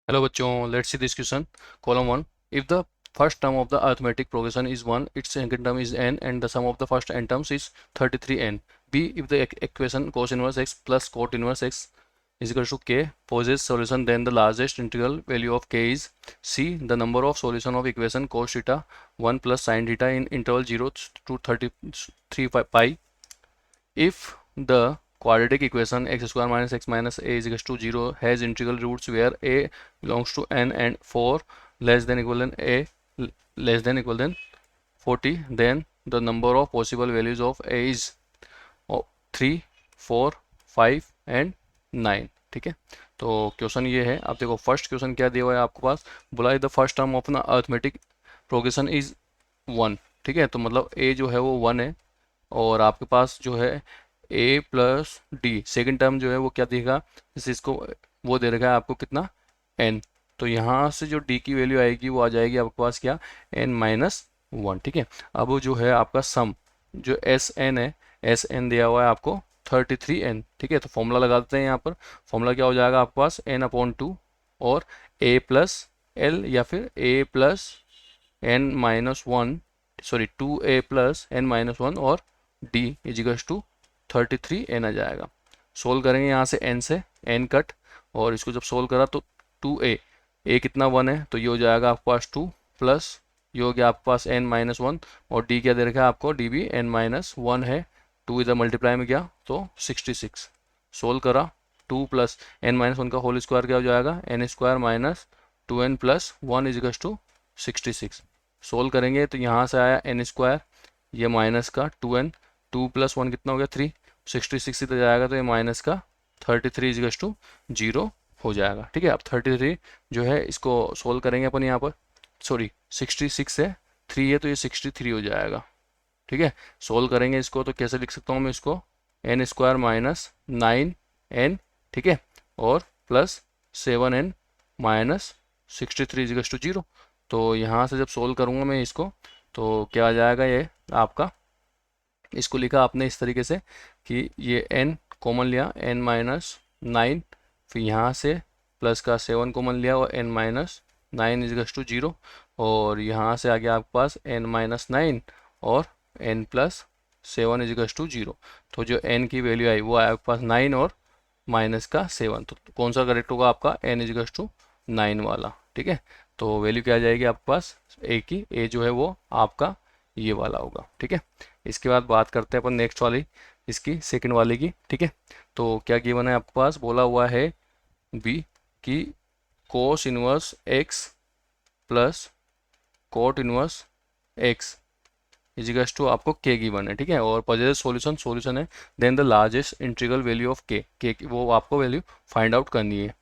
Hello बच्चों, let's see this question. Column 1. If the first term of the arithmetic progression is 1, its second term is n, and the sum of the first n terms is 33n. B. If the equation cos inverse x plus cot inverse x is equal to k possesses solution, then the largest integral value of k is. C. The number of solution of equation cos theta 1 plus sin theta in interval 0 to 33 pi. If the quadratic equation x square minus x minus a is equal to 0 has integral roots where a belongs to n and 4 less than equal than a less than equal than 40, then the number of possible values of a is 3, 4, 5 and 9. ठीक है, तो question ये है. आप देखो first question क्या दिया हुआ है आपके पास. बोला द फर्स्ट टर्म ऑफ ना अर्थमेटिक प्रोग्रेशन इज 1. ठीक है, तो मतलब a जो है वो 1 है और आपके पास जो है a plus D second term जो है वो क्या देगा, जैसे इसको वो दे रखा है आपको कितना n. तो यहाँ से जो d की वैल्यू आएगी वो आ जाएगी आपके पास क्या n-1. ठीक है, अब वो जो है आपका सम जो Sn है, Sn दिया हुआ है आपको 33n. ठीक है, तो फॉर्मूला लगा देते हैं यहाँ पर. फॉर्मूला क्या हो जाएगा आपके पास n/2 और a प्लस एल या फिर a plus n-1 sorry 2a plus n-1 और d इजिकल्स टू 33n आ जाएगा. सोल्व करेंगे यहाँ से n से n कट और इसको जब सोल्व करा तो 2a a कितना 1 है तो ये हो जाएगा आपके पास 2 प्लस ये हो गया आपके पास n-1 और d क्या दे रखा है आपको, d भी n-1 है. 2 इधर मल्टीप्लाई में गया तो 66. सोल्व करा 2 प्लस n-1 का होल स्क्वायर क्या हो जाएगा n square minus 2n plus 1 equals two 66. Solve करेंगे तो यहाँ से आया n स्क्वायर, ये माइनस का 2n, 2 प्लस 1 कितना हो गया 3, 66 इधर जाएगा तो ये माइनस का 33 इजिकल्स टू 0 हो जाएगा. ठीक है, अब 33 जो है इसको सोल्व करेंगे अपन यहाँ पर, सॉरी 66 है 3 है तो ये 63 हो जाएगा. ठीक है, सोल्व करेंगे इसको तो कैसे लिख सकता हूँ मैं इसको, n स्क्वायर माइनस 9n. ठीक है, और plus 7n minus 63 equals to 0. तो यहाँ से जब सोल्व करूँगा मैं इसको तो क्या आ जाएगा, ये आपका इसको लिखा आपने इस तरीके से कि ये n कॉमन लिया n-9, फिर यहाँ से प्लस का 7 कॉमन लिया और n-9 इजिकल्स टू 0 और यहाँ से आ गया आपके पास n-9 और n प्लस 7 इजिकल्स टू 0. तो जो n की वैल्यू आई वो आया आपके पास 9 और माइनस का 7. तो कौन सा करेक्ट होगा आपका n इजिकल्स टू 9 वाला. ठीक है, तो वैल्यू क्या आ जाएगी आपके पास a की, a जो है वो आपका ये वाला होगा. ठीक है, इसके बाद बात करते हैं अपन नेक्स्ट वाली इसकी सेकंड वाले की. ठीक है, तो क्या गिवन है आपके पास, बोला हुआ है बी की cos inverse x plus cot inverse x equals two आपको के गिवन है. ठीक है, और पॉजिटिव सॉल्यूशन है, then the largest integral value of k वो आपको वैल्यू फाइंड आउट करनी है.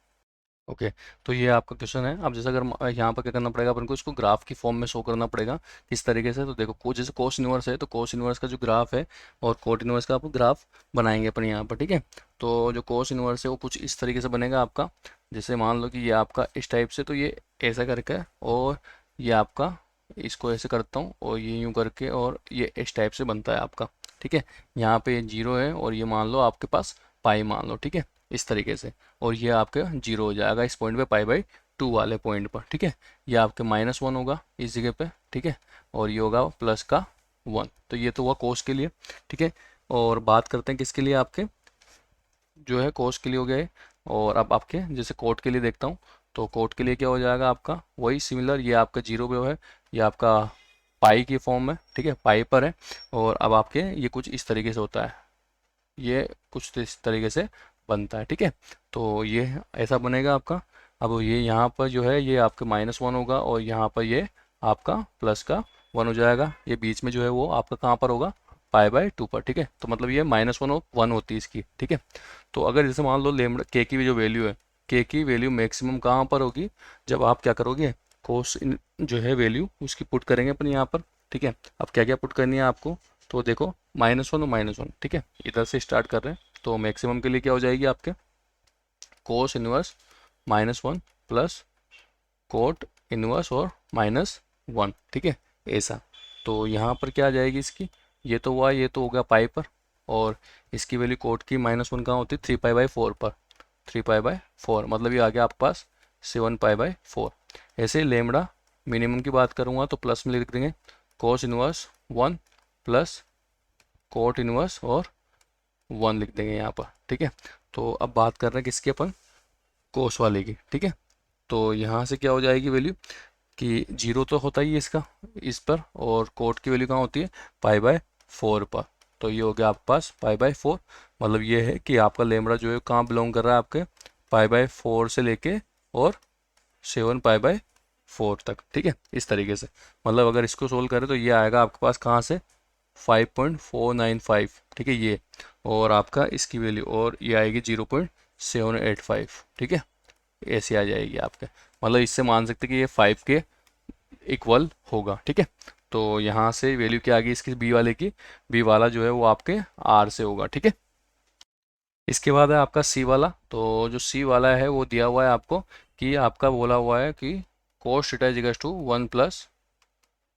ओके, तो ये आपका क्वेश्चन है. अब जैसे अगर यहाँ पर क्या करना पड़ेगा अपन को, इसको ग्राफ की फॉर्म में शो करना पड़ेगा किस तरीके से. तो देखो जैसे कोस इनवर्स है तो कोस इनवर्स का जो ग्राफ है और कोट इनवर्स का आप ग्राफ बनाएंगे अपन यहाँ पर. ठीक है, तो जो कोस इनवर्स है वो कुछ इस तरीके से बनेगा आपका. जैसे मान लो कि ये आपका इस टाइप से, तो ये ऐसा करके और ये आपका इसको ऐसे करता हूँ और ये यूँ करके और ये इस टाइप से बनता है आपका. ठीक है, यहाँ पे 0 है और ये मान लो आपके पास पाई मान लो. ठीक है, इस तरीके से, और ये आपके 0 हो जाएगा इस पॉइंट पे पाई/2 वाले पॉइंट पर. ठीक है, ये आपके -1 होगा इस जगह पे. ठीक है, और ये होगा प्लस का 1. तो ये तो हुआ कोस के लिए. ठीक है, और बात करते हैं किसके लिए, आपके जो है कोस के लिए हो गए. और अब आपके जैसे कोट के लिए देखता हूँ, तो कोट के लिए क्या हो जाएगा आपका वही सिमिलर, ये आपका 0 पे है, ये आपका पाई की फॉर्म में. ठीक है, पाई पर है. और अब आपके ये कुछ इस तरीके से होता है, ये कुछ इस तरीके से बनता है. ठीक है, तो ये ऐसा बनेगा आपका. अब ये यहाँ पर जो है ये आपके -1 होगा और यहाँ पर ये आपका प्लस का 1 हो जाएगा. ये बीच में जो है वो आपका कहाँ पर होगा, पाई/2 पर. ठीक है, तो मतलब ये -1 और 1 होती है इसकी. ठीक है, तो अगर जैसे मान लो लेमड़ा के की जो वैल्यू है, के की वैल्यू मैक्सिमम कहाँ पर होगी, जब आप क्या करोगे कोस जो है वैल्यू उसकी पुट करेंगे अपन यहाँ पर. ठीक है, अब क्या क्या पुट करनी है आपको, तो देखो -1 और -1. ठीक है, इधर से स्टार्ट कर रहे हैं. तो मैक्सिमम के लिए क्या हो जाएगी आपके cos inverse -1 plus cot inverse और -1. ठीक है, ऐसा. तो यहाँ पर क्या आ जाएगी इसकी, ये तो हुआ, ये तो हो गया पाई पर, और इसकी वैल्यू कोट की -1 कहाँ होती है 3 पाई/4 पर, 3 पाई/4 मतलब ये आ गया आपके पास 7 पाई/4। ऐसे लेमड़ा मिनिमम की बात करूँगा तो प्लस में लिख देंगे cos inverse 1 plus cot inverse और 1 लिख देंगे यहाँ पर, ठीक है। तो अब बात कर रहे हैं किसकी अपन, कोस वाले की, ठीक है। तो यहाँ से क्या हो जाएगी वैल्यू कि 0 तो होता ही है इसका इस पर, और कोट की वैल्यू कहाँ होती है पाई/4 पर। तो ये हो गया आपके पास पाई/4, मतलब ये है कि आपका लेमड़ा जो है कहाँ बिलोंग कर रहा है, आपके पाई/4 से लेके और 7 पाई/4 तक, ठीक है। इस तरीके से मतलब अगर इसको सोल्व करें तो ये आएगा आपके पास कहाँ से 5.495, ठीक है ये, और आपका इसकी वैल्यू और ये आएगी 0.785, ठीक है। ऐसे आ जाएगी आपके, मतलब इससे मान सकते कि ये 5 के इक्वल होगा, ठीक है। तो यहाँ से वैल्यू क्या आ गई इसकी बी वाले की, बी वाला जो है वो आपके आर से होगा, ठीक है। इसके बाद है आपका सी वाला। तो जो सी वाला है वो दिया हुआ है आपको कि आपका बोला हुआ है कि cos theta is equals to 1 plus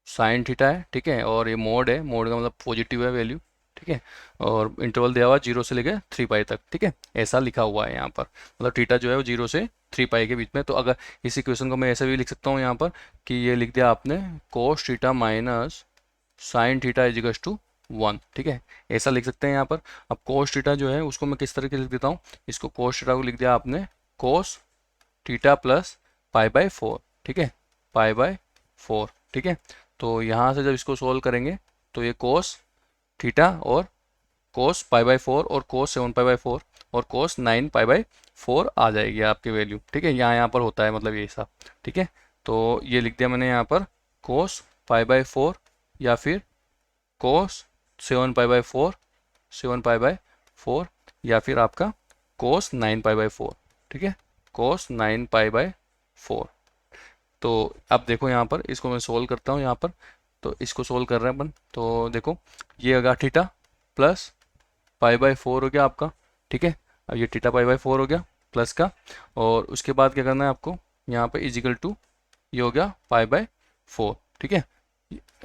sine theta है, ठीक है। और ये मोड है, मोड का मतलब पॉजिटिव है वैल्यू, ठीक है। और इंटरवल दिया हुआ है 0 से लेके 3 पाई तक, ठीक है। ऐसा लिखा हुआ है यहाँ पर, मतलब थीटा जो है वो 0 से 3 पाई के बीच में। तो अगर इस इक्वेशन को मैं ऐसे भी लिख सकता हूँ यहाँ पर कि ये लिख दिया आपने cos theta minus sine theta is equals to 1, ठीक है। ऐसा लिख सकते हैं यहाँ पर। अब कोस थीटा जो है उसको मैं किस तरह के लिख देता हूँ, इसको कोस थीटा को लिख दिया आपने कोस थीटा प्लस पाई/4, ठीक है, पाई/4, ठीक है। तो यहाँ से जब इसको सोल्व करेंगे तो ये कोस थीटा और कोस पाई/4 और कोस 7 पाई/4 और कोस 9 पाई/4 आ जाएगी आपकी वैल्यू, ठीक है। यहाँ पर होता है मतलब ये सब, ठीक है। तो ये लिख दिया मैंने यहाँ पर कोस पाई/4 या फिर कोस 7 पाई/4, 7 पाई/4 या फिर आपका कोस 9 पाई/4, ठीक है, कोस 9 पाई/4। तो अब देखो यहाँ पर इसको मैं सोल्व करता हूँ यहाँ पर। तो इसको सोल्व कर रहे हैं अपन, तो देखो ये होगा थीटा प्लस पाई/4 हो गया आपका, ठीक है। अब ये थीटा पाई/4 हो गया प्लस का, और उसके बाद क्या करना है आपको यहाँ पे इजिकल टू ये हो गया पाई/4, ठीक है।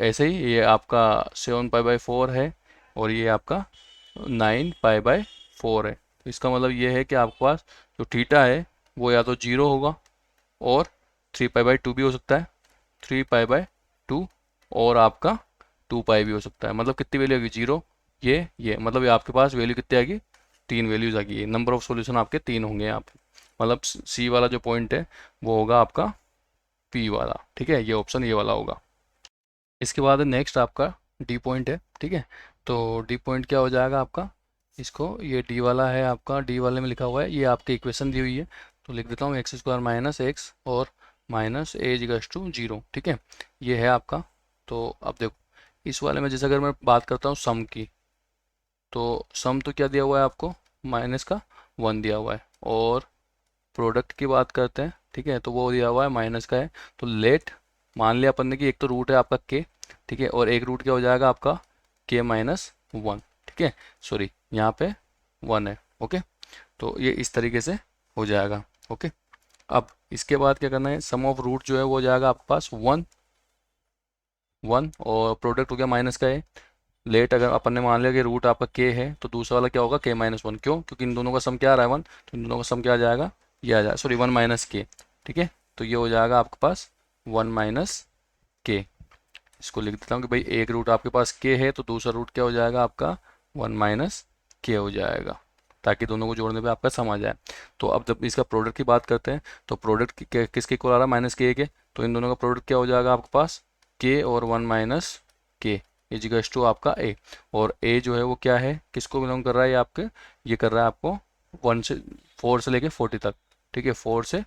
ऐसे ही ये आपका 7 पाई/4 है और ये आपका 9 पाई/4 है। तो इसका मतलब ये है कि आपके पास जो थीटा है वो या तो 0 होगा और 3 पाई/2 भी हो सकता है, 3 पाई/2 और आपका 2 पाई भी हो सकता है। मतलब कितनी वैल्यू आएगी 0, ये मतलब ये आपके पास वैल्यू कितनी आएगी, 3 वैल्यूज आ गई। नंबर ऑफ सॉल्यूशन आपके 3 होंगे यहाँ पे, मतलब सी वाला जो पॉइंट है वो होगा आपका पी वाला, ठीक है। ये ऑप्शन ये वाला होगा। इसके बाद नेक्स्ट आपका डी पॉइंट है, ठीक है। तो डी पॉइंट क्या हो जाएगा आपका, इसको ये डी वाला है आपका, डी वाले में लिखा हुआ है, ये आपकी इक्वेशन दी हुई है। तो लिख देता हूँ x² माइनस एक्स और माइनस ए इक्वल्स टू 0, ठीक है। ये है आपका। तो अब देखो इस वाले में जैसे अगर मैं बात करता हूँ सम की, तो सम तो क्या दिया हुआ है आपको, माइनस का 1 दिया हुआ है। और प्रोडक्ट की बात करते हैं, ठीक है, तो वो दिया हुआ है माइनस का है। तो लेट मान लिया अपन ने कि एक तो रूट है आपका के, ठीक है, और एक रूट क्या हो जाएगा आपका k-1, ठीक है, सॉरी यहाँ पे 1 है, ओके। तो ये इस तरीके से हो जाएगा, ओके। अब इसके बाद क्या करना है, सम ऑफ रूट जो है वो हो जाएगा आपके पास 1 1, और प्रोडक्ट हो गया माइनस का है। लेट अगर अपन ने मान लिया कि रूट आपका के है तो दूसरा वाला क्या होगा k-1, क्यों, क्योंकि इन दोनों का सम क्या आ रहा है 1, तो इन दोनों का सम क्या आ जाएगा, ये आ जाएगा, सॉरी 1 माइनस के, ठीक है। तो ये हो जाएगा आपके पास 1 माइनस के। इसको लिख देता हूँ कि भाई एक रूट आपके पास के है तो दूसरा रूट क्या हो जाएगा आपका 1 माइनस के हो जाएगा, ताकि दोनों को जोड़ने पे आपका सम आ जाए। तो अब जब इसका प्रोडक्ट की बात करते हैं तो प्रोडक्ट किसके इक्वल आ रहा है, माइनस के। तो इन दोनों का प्रोडक्ट क्या हो जाएगा आपके पास के और 1 माइनस के इजिकल्स टू आपका ए। और ए जो है वो क्या है, किसको बिलोंग कर रहा है, ये आपके ये कर रहा है आपको 4 से लेके 40 तक, ठीक है, 4 से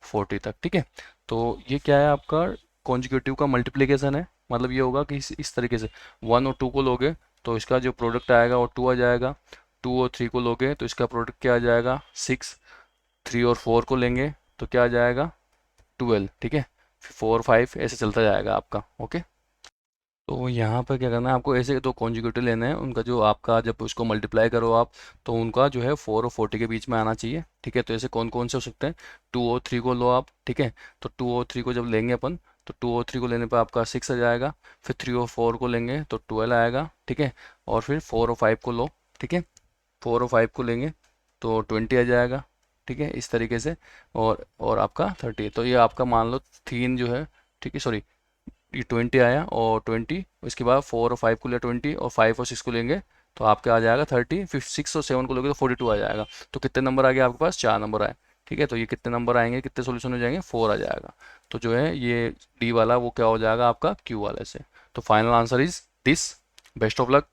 40 तक, ठीक है। तो ये क्या है आपका कॉन्जिक्यूटिव का मल्टीप्लिकेशन है। मतलब ये होगा कि इस तरीके से 1 और 2 को लोगे तो इसका जो प्रोडक्ट आएगा वो 2 आ जाएगा, 2 और 3 को लोगे तो इसका प्रोडक्ट क्या आ जाएगा 6, 3 और 4 को लेंगे तो क्या आ जाएगा 12, ठीक है, 4 5 ऐसे चलता जाएगा आपका, ओके। तो यहाँ पर क्या करना है आपको, ऐसे दो कॉन्जिक्यूटिव लेने हैं, उनका जो आपका जब उसको मल्टीप्लाई करो आप तो उनका जो है 4 और 40 के बीच में आना चाहिए, ठीक है। तो ऐसे कौन कौन से हो सकते हैं, 2 और 3 को लो आप, ठीक है। तो 2 और 3 को जब लेंगे अपन तो 2 और 3 को लेने पर आपका 6 आ जाएगा, फिर 3 और 4 को लेंगे तो 12 आएगा, ठीक है। और फिर 4 और 5 को लो, ठीक है, 4 और 5 को लेंगे तो 20 आ जाएगा, ठीक है, इस तरीके से। और आपका 30, तो ये आपका मान लो 3 जो है, ठीक है, सॉरी, ये 20 आया और 20, उसके बाद 4 और 5 को लिया 20, और 5 और 6 को लेंगे तो आपके आ जाएगा 30, फिर 6 और 7 को लोगे तो 42 आ जाएगा। तो कितने नंबर आ गए आपके पास? 4 नंबर आए। ठीक है, तो ये कितने नंबर आएंगे, कितने सोल्यूशन हो जाएंगे? 4 आ जाएगा। तो जो है ये डी वाला वो क्या हो जाएगा आपका क्यू वाले से। तो final answer is this. Best of luck.